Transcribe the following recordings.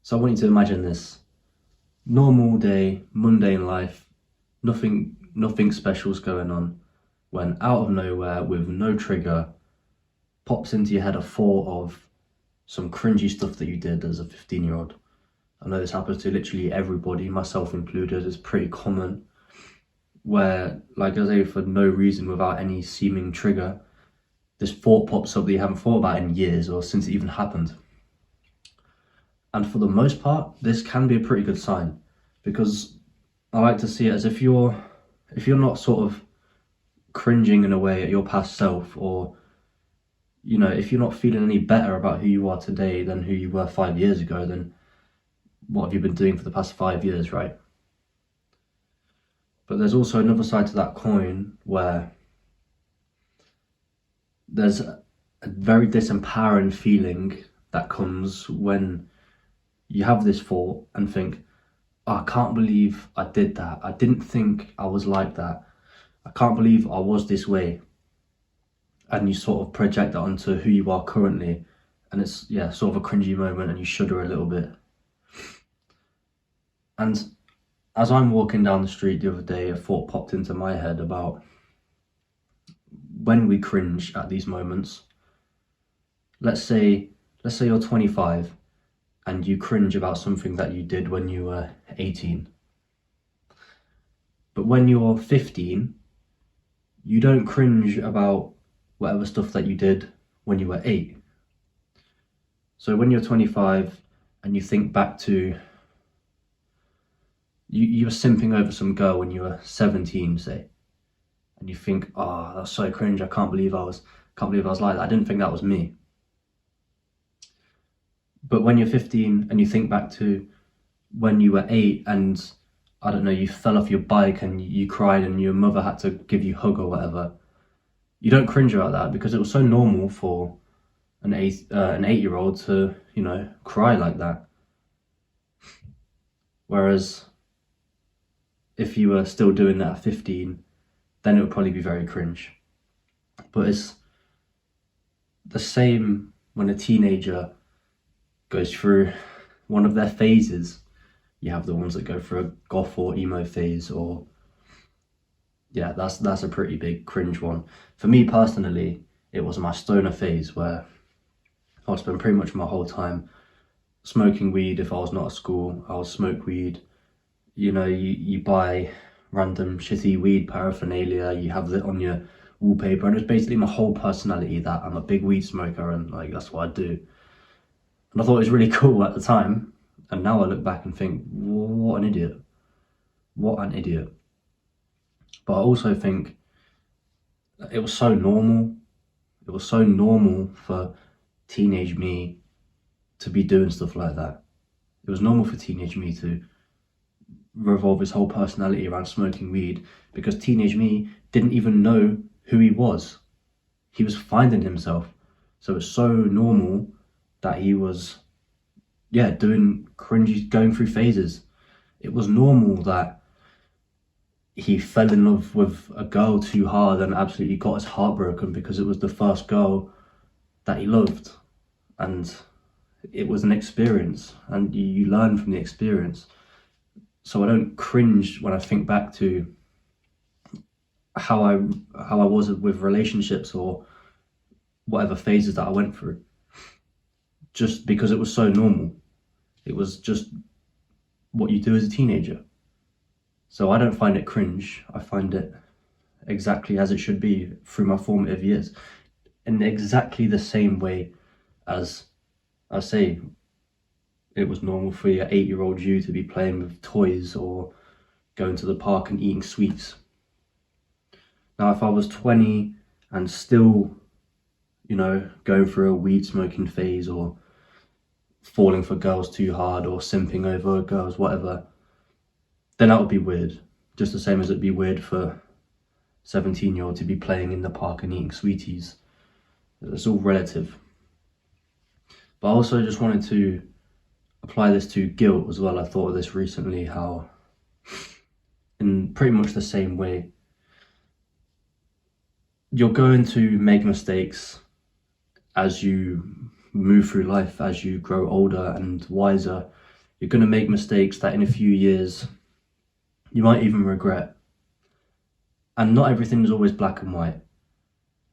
So I want you to imagine this normal day, mundane life, nothing special's going on, when out of nowhere, with no trigger, pops into your head a thought of some cringy stuff that you did as a 15-year-old. I know this happens to literally everybody, myself included. It's pretty common where, like I say, for no reason, without any seeming trigger, this thought pops up that you haven't thought about in years or since it even happened. And for the most part, this can be a pretty good sign, because I like to see it as if you're not sort of cringing in a way at your past self, or if you're not feeling any better about who you are today than who you were 5 years ago, then what have you been doing for the past 5 years, right? But there's also another side to that coin where there's a very disempowering feeling that comes when you have this thought and think, oh, I can't believe I did that. I didn't think I was like that. I can't believe I was this way. And you sort of project that onto who you are currently. And it's, sort of a cringy moment, and you shudder a little bit. And as I'm walking down the street the other day, a thought popped into my head about when we cringe at these moments. Let's say you're 25 and you cringe about something that you did when you were 18. But when you're 15, you don't cringe about whatever stuff that you did when you were 8. So when you're 25 and you think back to you were simping over some girl when you were 17, say, and you think, oh, that's so cringe, I can't believe I was like that. I didn't think that was me. But when you're 15 and you think back to when you were 8 and, I don't know, you fell off your bike and you cried and your mother had to give you a hug or whatever, you don't cringe about that, because it was so normal for an 8-year-old to, cry like that. Whereas if you were still doing that at 15, then it would probably be very cringe. But it's the same when a teenager goes through one of their phases. You have the ones that go through a goth or emo phase, or that's a pretty big cringe one. For me personally, it was my stoner phase, where I would spend pretty much my whole time smoking weed. If I was not at school, I would smoke weed. You buy random shitty weed paraphernalia, you have it on your wallpaper, and it's basically my whole personality that I'm a big weed smoker, and like that's what I do. And I thought it was really cool at the time, and now I look back and think, what an idiot. What an idiot. But I also think it was so normal. It was so normal for teenage me to be doing stuff like that. It was normal for teenage me to revolve his whole personality around smoking weed, because teenage me didn't even know who he was. He was finding himself. So it's so normal that he was doing cringy, going through phases. It was normal that he fell in love with a girl too hard and absolutely got his heart broken because it was the first girl that he loved. And it was an experience, and you learn from the experience. So I don't cringe when I think back to how I was with relationships or whatever phases that I went through, just because it was so normal. It was just what you do as a teenager. So I don't find it cringe. I find it exactly as it should be through my formative years, in exactly the same way as I say it was normal for your 8-year-old you to be playing with toys or going to the park and eating sweets. Now, if I was 20 and still, going through a weed smoking phase, or falling for girls too hard, or simping over girls, whatever, then that would be weird. Just the same as it'd be weird for a 17-year-old to be playing in the park and eating sweeties. It's all relative. But I also just wanted to apply this to guilt as well. I thought of this recently, how in pretty much the same way, you're going to make mistakes as you move through life, as you grow older and wiser. You're going to make mistakes that in a few years you might even regret. And not everything is always black and white.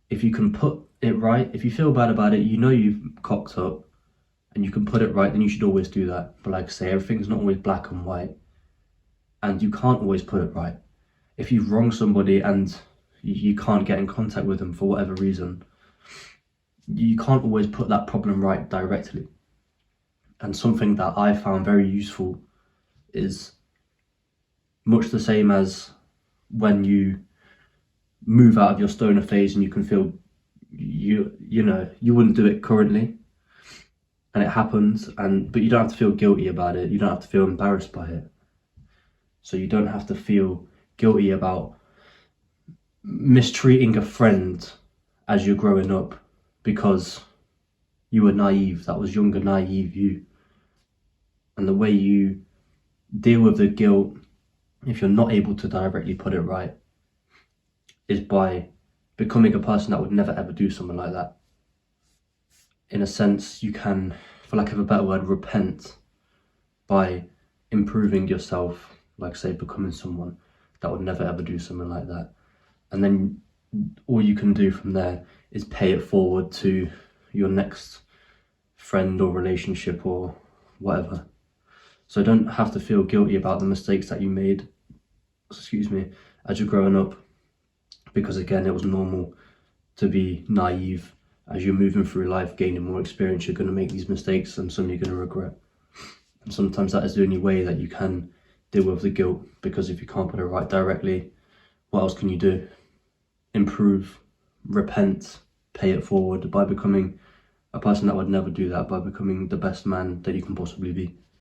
If you can put it right, if you feel bad about it, you know you've cocked up, and you can put it right, then you should always do that. But like I say, everything's not always black and white, and you can't always put it right. If you've wronged somebody and you can't get in contact with them for whatever reason, you can't always put that problem right directly. And something that I found very useful is much the same as when you move out of your stoner phase and you can feel you know you wouldn't do it currently, and it happens, but you don't have to feel guilty about it. You don't have to feel embarrassed by it. So you don't have to feel guilty about mistreating a friend as you're growing up because you were naive. That was younger, naive you. And the way you deal with the guilt, if you're not able to directly put it right, is by becoming a person that would never ever do something like that. In a sense, you can, for lack of a better word, repent by improving yourself, like say becoming someone that would never ever do something like that. And then all you can do from there is pay it forward to your next friend or relationship or whatever. So don't have to feel guilty about the mistakes that you made, as you're growing up, because again, it was normal to be naive. As you're moving through life, gaining more experience, you're going to make these mistakes, and some you're going to regret. And sometimes that is the only way that you can deal with the guilt, because if you can't put it right directly, what else can you do? Improve, repent, pay it forward by becoming a person that would never do that, by becoming the best man that you can possibly be.